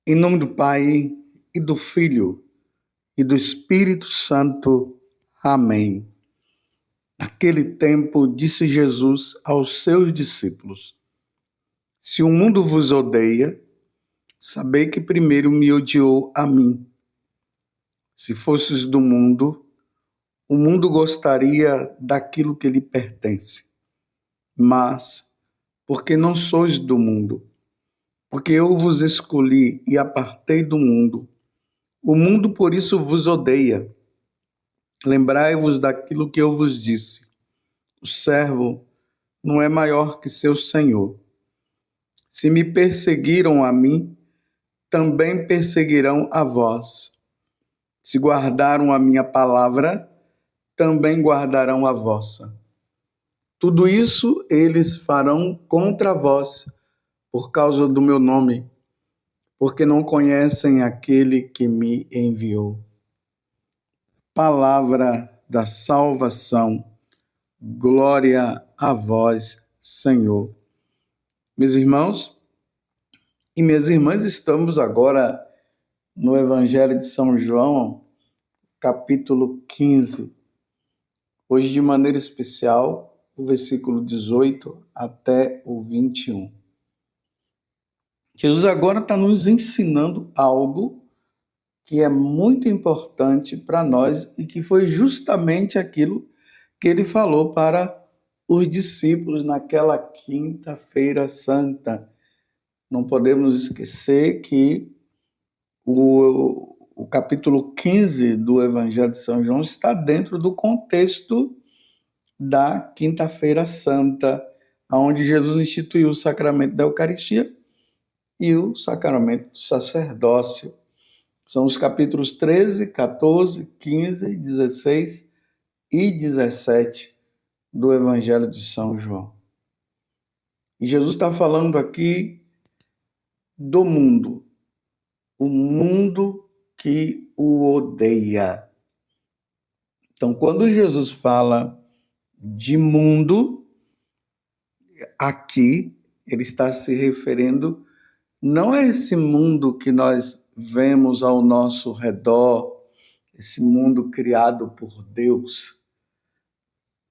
Em nome do Pai, e do Filho, e do Espírito Santo. Amém. Naquele tempo, disse Jesus aos seus discípulos: Se o mundo vos odeia, sabei que primeiro me odiou a mim. Se fosses do mundo, o mundo gostaria daquilo que lhe pertence. Mas, porque não sois do mundo, porque eu vos escolhi e apartei do mundo, o mundo por isso vos odeia. Lembrai-vos daquilo que eu vos disse: o servo não é maior que seu senhor. Se me perseguiram a mim, também perseguirão a vós. Se guardaram a minha palavra, também guardarão a vossa. Tudo isso eles farão contra vós, por causa do meu nome, porque não conhecem aquele que me enviou. Palavra da salvação. Glória a vós, Senhor. Meus irmãos e minhas irmãs, estamos agora no Evangelho de São João, capítulo 15. Hoje, de maneira especial, o versículo 18 até o 21. Jesus agora está nos ensinando algo que é muito importante para nós e que foi justamente aquilo que ele falou para os discípulos naquela quinta-feira santa. Não podemos esquecer que o capítulo 15 do Evangelho de São João está dentro do contexto da quinta-feira santa, onde Jesus instituiu o sacramento da Eucaristia e o sacramento do sacerdócio. São os capítulos 13, 14, 15, 16 e 17 do Evangelho de São João. E Jesus está falando aqui do mundo, o mundo que o odeia. Então, quando Jesus fala de mundo, aqui ele está se referindo não a esse mundo que nós vemos ao nosso redor, esse mundo criado por Deus,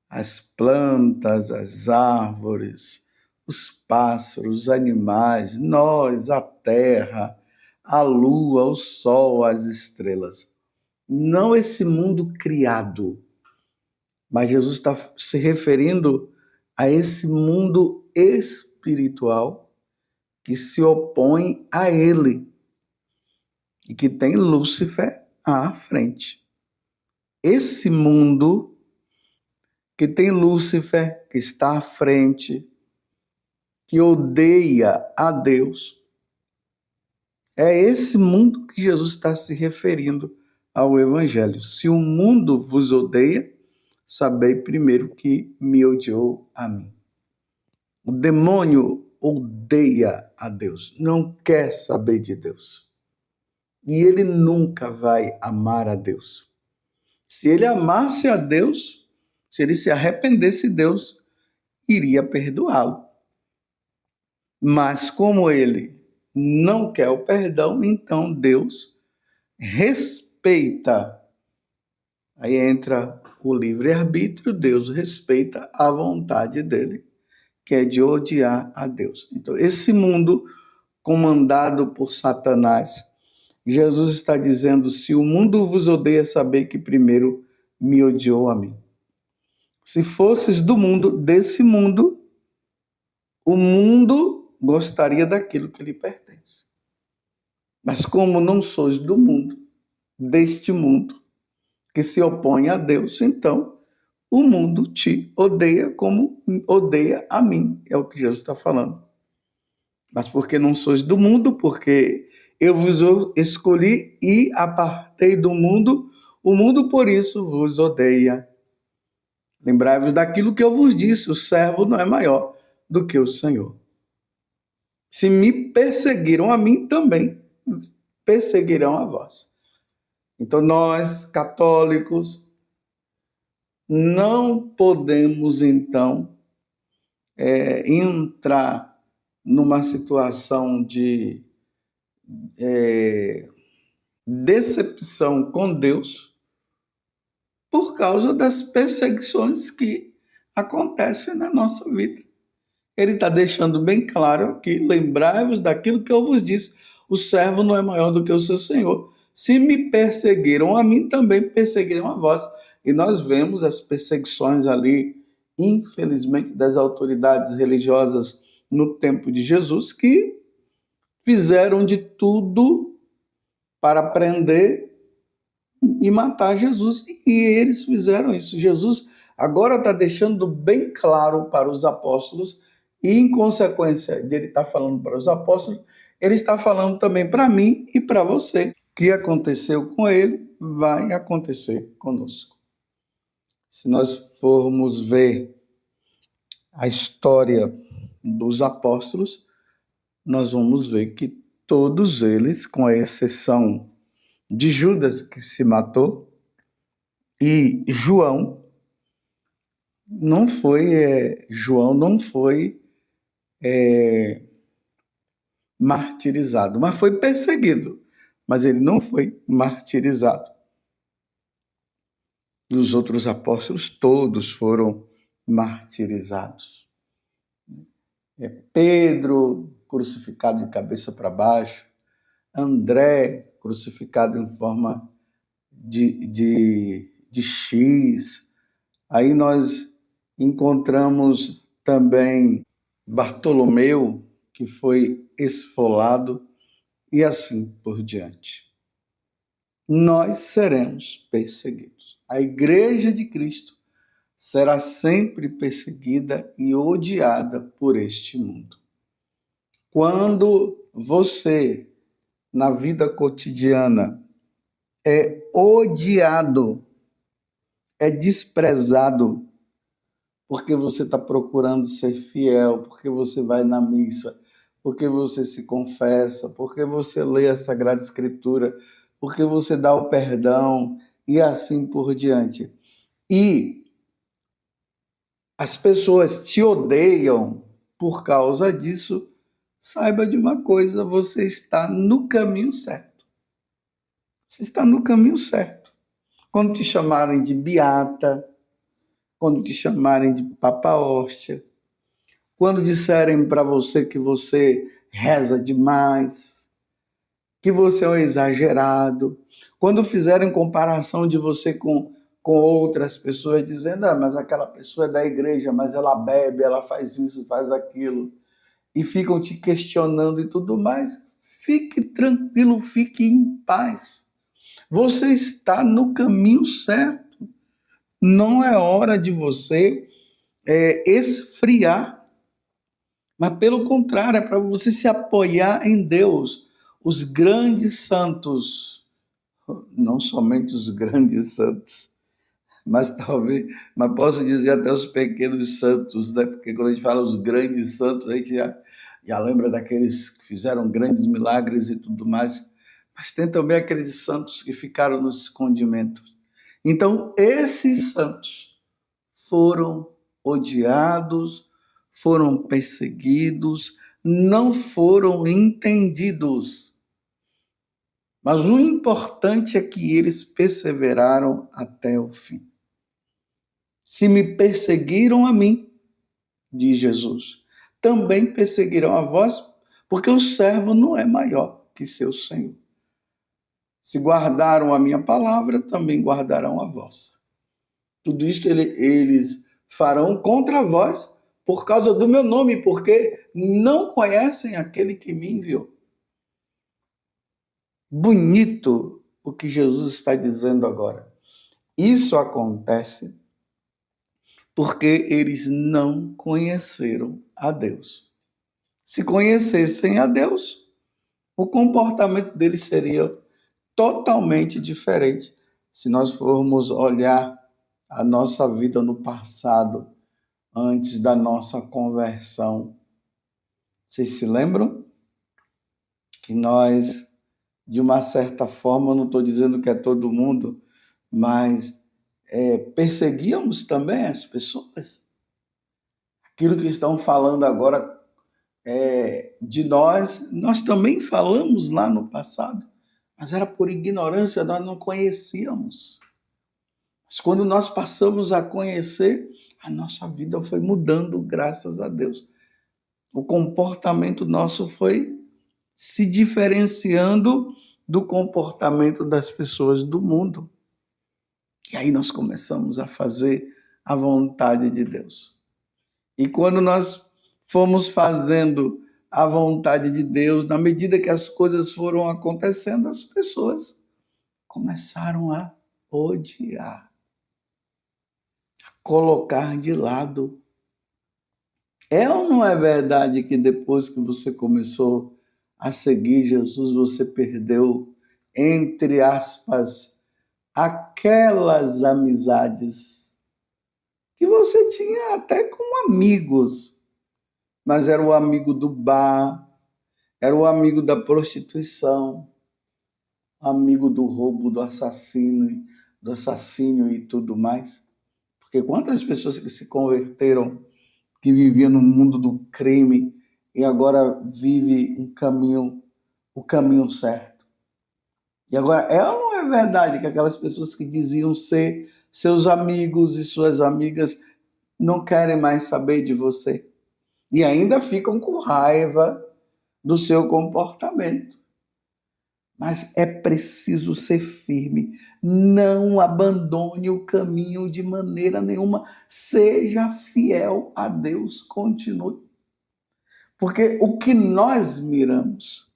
as plantas, as árvores, os pássaros, os animais, nós, a terra, a lua, o sol, as estrelas. Não esse mundo criado, mas Jesus está se referindo a esse mundo espiritual que se opõe a ele e que tem Lúcifer à frente. Esse mundo que tem Lúcifer, que está à frente, que odeia a Deus, é esse mundo que Jesus está se referindo ao Evangelho. Se o mundo vos odeia, sabei primeiro que me odiou a mim. O demônio odeia a Deus, não quer saber de Deus. E ele nunca vai amar a Deus. Se ele amasse a Deus, se ele se arrependesse, Deus iria perdoá-lo. Mas como ele não quer o perdão, então Deus respeita. Aí entra o livre-arbítrio, Deus respeita a vontade dele, que é de odiar a Deus. Então, esse mundo comandado por Satanás, Jesus está dizendo: se o mundo vos odeia, saber que primeiro me odiou a mim. Se fosses do mundo, desse mundo, o mundo gostaria daquilo que lhe pertence. Mas como não sois do mundo, deste mundo, que se opõe a Deus, então o mundo te odeia como odeia a mim, é o que Jesus está falando. Mas porque não sois do mundo, porque eu vos escolhi e apartei do mundo, o mundo por isso vos odeia. Lembrai-vos daquilo que eu vos disse: o servo não é maior do que o Senhor. Se me perseguiram a mim, também perseguirão a vós. Então nós, católicos, não podemos, então, entrar numa situação de decepção com Deus por causa das perseguições que acontecem na nossa vida. Ele está deixando bem claro que lembrai-vos daquilo que eu vos disse: o servo não é maior do que o seu senhor. Se me perseguiram a mim, também perseguiram a vós. E nós vemos as perseguições ali, infelizmente, das autoridades religiosas no tempo de Jesus, que fizeram de tudo para prender e matar Jesus. E eles fizeram isso. Jesus agora está deixando bem claro para os apóstolos, e em consequência dele estar falando para os apóstolos, ele está falando também para mim e para você. O que aconteceu com ele vai acontecer conosco. Se nós formos ver a história dos apóstolos, nós vamos ver que todos eles, com a exceção de Judas, que se matou, e João não foi martirizado, mas foi perseguido, mas ele não foi martirizado. E os outros apóstolos todos foram martirizados. Pedro, crucificado de cabeça para baixo, André, crucificado em forma de X. Aí nós encontramos também Bartolomeu, que foi esfolado, e assim por diante. Nós seremos perseguidos. A Igreja de Cristo será sempre perseguida e odiada por este mundo. Quando você, na vida cotidiana, é odiado, é desprezado, porque você está procurando ser fiel, porque você vai na missa, porque você se confessa, porque você lê a Sagrada Escritura, porque você dá o perdão e assim por diante. E as pessoas te odeiam por causa disso, saiba de uma coisa: você está no caminho certo. Você está no caminho certo. Quando te chamarem de beata, quando te chamarem de papa hóstia, quando disserem para você que você reza demais, que você é um exagerado, quando fizerem comparação de você com outras pessoas, dizendo: mas aquela pessoa é da igreja, mas ela bebe, ela faz isso, faz aquilo, e ficam te questionando e tudo mais, fique tranquilo, fique em paz. Você está no caminho certo. Não é hora de você esfriar, mas pelo contrário, é para você se apoiar em Deus. Os grandes santos, não somente os grandes santos, mas posso dizer até os pequenos santos, né? Porque quando a gente fala os grandes santos, a gente já lembra daqueles que fizeram grandes milagres e tudo mais, mas tem também aqueles santos que ficaram no escondimento. Então, esses santos foram odiados, foram perseguidos, não foram entendidos. Mas o importante é que eles perseveraram até o fim. Se me perseguiram a mim, diz Jesus, também perseguirão a vós, porque o servo não é maior que seu senhor. Se guardaram a minha palavra, também guardarão a vossa. Tudo isso eles farão contra vós por causa do meu nome, porque não conhecem aquele que me enviou. Bonito o que Jesus está dizendo agora. Isso acontece porque eles não conheceram a Deus. Se conhecessem a Deus, o comportamento deles seria totalmente diferente. Se nós formos olhar a nossa vida no passado, antes da nossa conversão, vocês se lembram que nós, de uma certa forma, não estou dizendo que é todo mundo, mas perseguíamos também as pessoas. Aquilo que estão falando agora de nós também falamos lá no passado, mas era por ignorância, nós não conhecíamos. Mas quando nós passamos a conhecer, a nossa vida foi mudando, graças a Deus. O comportamento nosso foi se diferenciando do comportamento das pessoas do mundo. E aí nós começamos a fazer a vontade de Deus. E quando nós fomos fazendo a vontade de Deus, na medida que as coisas foram acontecendo, as pessoas começaram a odiar, a colocar de lado. É ou não é verdade que depois que você começou a seguir Jesus, você perdeu, entre aspas, aquelas amizades que você tinha até como amigos, mas era o amigo do bar, era o amigo da prostituição, amigo do roubo, do assassínio e tudo mais. Porque quantas pessoas que se converteram, que viviam no mundo do crime e agora vive o caminho certo. E agora, é ou não é verdade que aquelas pessoas que diziam ser seus amigos e suas amigas não querem mais saber de você? E ainda ficam com raiva do seu comportamento. Mas é preciso ser firme. Não abandone o caminho de maneira nenhuma. Seja fiel a Deus. Continue. Porque o que nós miramos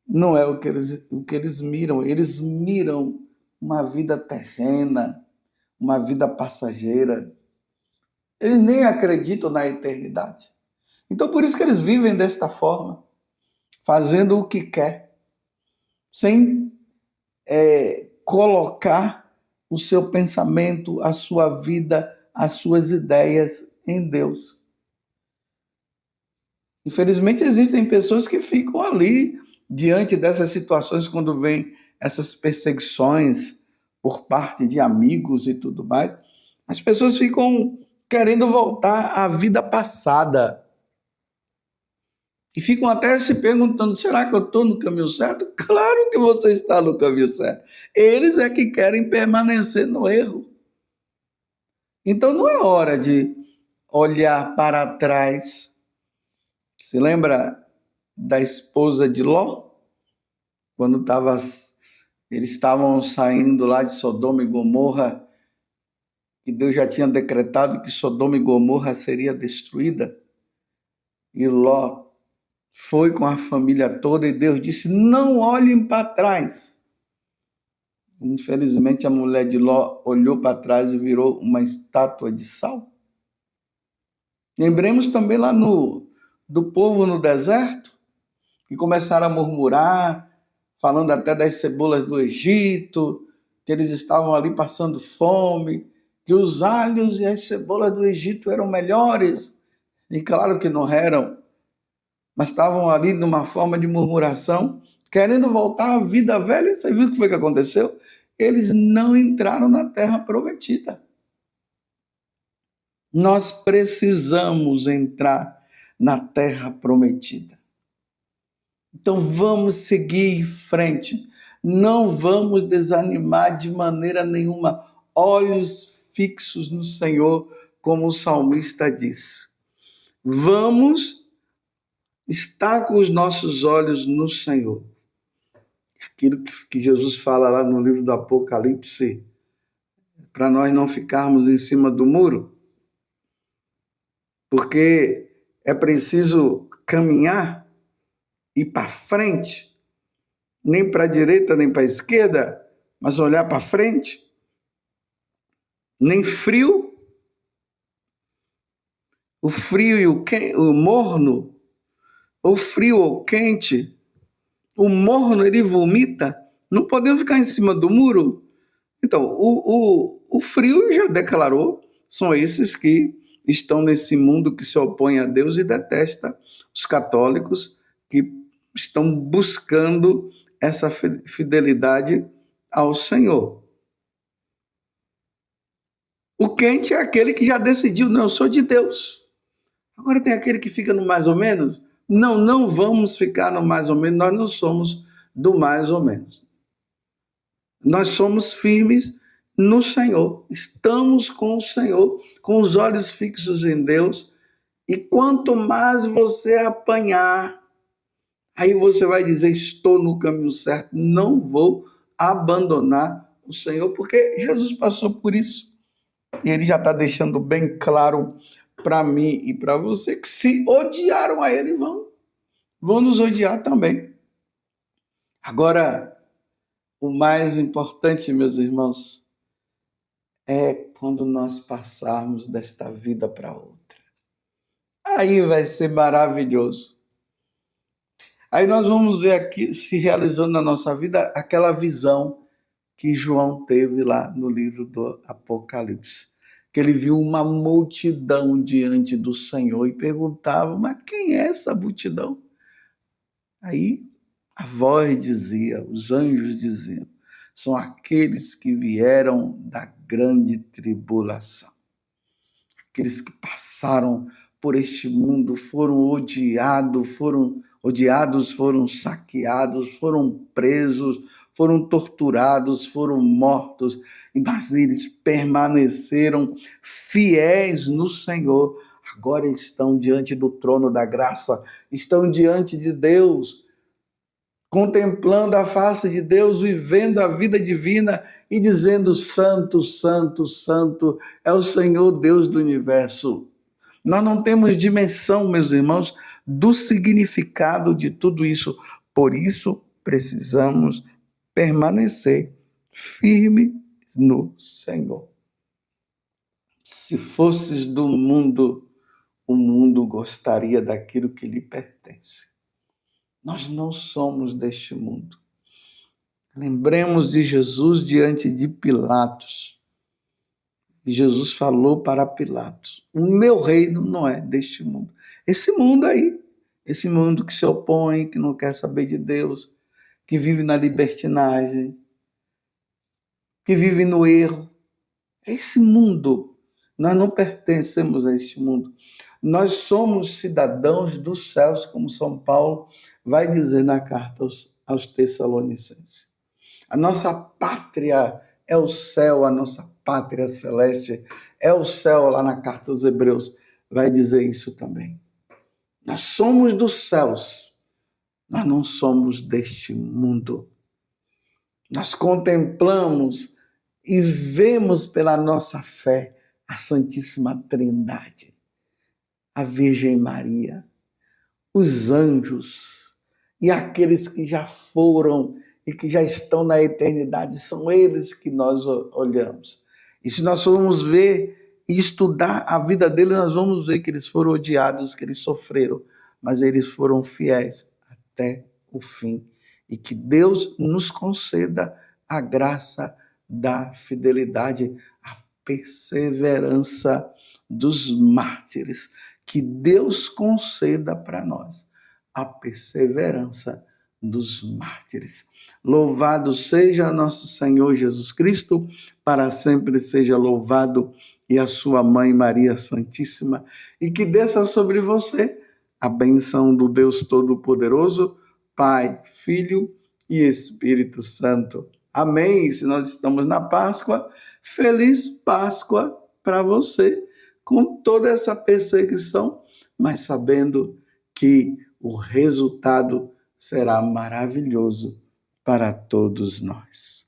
não é o que eles miram. Eles miram uma vida terrena, uma vida passageira. Eles nem acreditam na eternidade. Então, por isso que eles vivem desta forma, fazendo o que quer, sem colocar o seu pensamento, a sua vida, as suas ideias em Deus. Infelizmente, existem pessoas que ficam ali, diante dessas situações, quando vem essas perseguições por parte de amigos e tudo mais, as pessoas ficam querendo voltar à vida passada. E ficam até se perguntando, será que eu estou no caminho certo? Claro que você está no caminho certo. Eles é que querem permanecer no erro. Então não é hora de olhar para trás. Se lembra da esposa de Ló? Quando eles estavam saindo lá de Sodoma e Gomorra, que Deus já tinha decretado que Sodoma e Gomorra seria destruída. E Ló foi com a família toda e Deus disse, não olhem para trás. Infelizmente, a mulher de Ló olhou para trás e virou uma estátua de sal. Lembremos também lá do povo no deserto, que começaram a murmurar, falando até das cebolas do Egito, que eles estavam ali passando fome, que os alhos e as cebolas do Egito eram melhores. E claro que não eram, mas estavam ali numa forma de murmuração, querendo voltar à vida velha. Você viu o que foi que aconteceu? Eles não entraram na terra prometida. Nós precisamos entrar na terra prometida. Então vamos seguir em frente. Não vamos desanimar de maneira nenhuma. Olhos fixos no Senhor, como o salmista diz. Vamos estar com os nossos olhos no Senhor. Aquilo que Jesus fala lá no livro do Apocalipse, para nós não ficarmos em cima do muro, porque é preciso caminhar, ir para frente, nem para a direita nem para a esquerda, mas olhar para frente, nem frio, o frio e o morno, ou frio ou quente, o morno ele vomita, não podemos ficar em cima do muro. Então, o frio já declarou, são esses que estão nesse mundo que se opõe a Deus e detesta os católicos que estão buscando essa fidelidade ao Senhor. O quente é aquele que já decidiu, não, eu sou de Deus. Agora tem aquele que fica no mais ou menos, Não, não vamos ficar no mais ou menos, nós não somos do mais ou menos. Nós somos firmes no Senhor, estamos com o Senhor, com os olhos fixos em Deus, e quanto mais você apanhar, aí você vai dizer: estou no caminho certo, não vou abandonar o Senhor, porque Jesus passou por isso. E ele já está deixando bem claro para mim e para você que se odiaram a ele, vão nos odiar também. Agora, o mais importante, meus irmãos, é quando nós passarmos desta vida para outra. Aí vai ser maravilhoso. Aí nós vamos ver aqui se realizando na nossa vida aquela visão que João teve lá no livro do Apocalipse. Que ele viu uma multidão diante do Senhor e perguntava: mas quem é essa multidão? Aí a voz dizia, os anjos diziam: são aqueles que vieram da grande tribulação. Aqueles que passaram por este mundo, foram odiados, foram saqueados, foram presos, foram torturados, foram mortos, mas eles permaneceram fiéis no Senhor. Agora estão diante do trono da graça, estão diante de Deus, contemplando a face de Deus, vivendo a vida divina e dizendo: Santo, Santo, Santo é o Senhor Deus do universo. Nós não temos dimensão, meus irmãos, do significado de tudo isso. Por isso, precisamos permanecer firme no Senhor. Se fosses do mundo, o mundo gostaria daquilo que lhe pertence. Nós não somos deste mundo. Lembremos de Jesus diante de Pilatos. Jesus falou para Pilatos: o meu reino não é deste mundo. Esse mundo aí, esse mundo que se opõe, que não quer saber de Deus, que vive na libertinagem, que vive no erro. Esse mundo, nós não pertencemos a este mundo. Nós somos cidadãos dos céus, como São Paulo vai dizer na carta aos Tessalonicenses. A nossa pátria é o céu, a nossa pátria celeste é o céu. Lá na carta aos Hebreus vai dizer isso também. Nós somos dos céus, nós não somos deste mundo. Nós contemplamos e vemos pela nossa fé a Santíssima Trindade, a Virgem Maria, os anjos e aqueles que já foram e que já estão na eternidade, são eles que nós olhamos. E se nós formos ver e estudar a vida deles, nós vamos ver que eles foram odiados, que eles sofreram, mas eles foram fiéis até o fim. E que Deus nos conceda a graça da fidelidade, a perseverança dos mártires. Que Deus conceda para nós a perseverança dos mártires. Louvado seja nosso Senhor Jesus Cristo, para sempre seja louvado, e a sua mãe Maria Santíssima, e que desça sobre você a bênção do Deus Todo-Poderoso, Pai, Filho e Espírito Santo. Amém. Se nós estamos na Páscoa, feliz Páscoa para você, com toda essa perseguição, mas sabendo que o resultado será maravilhoso para todos nós.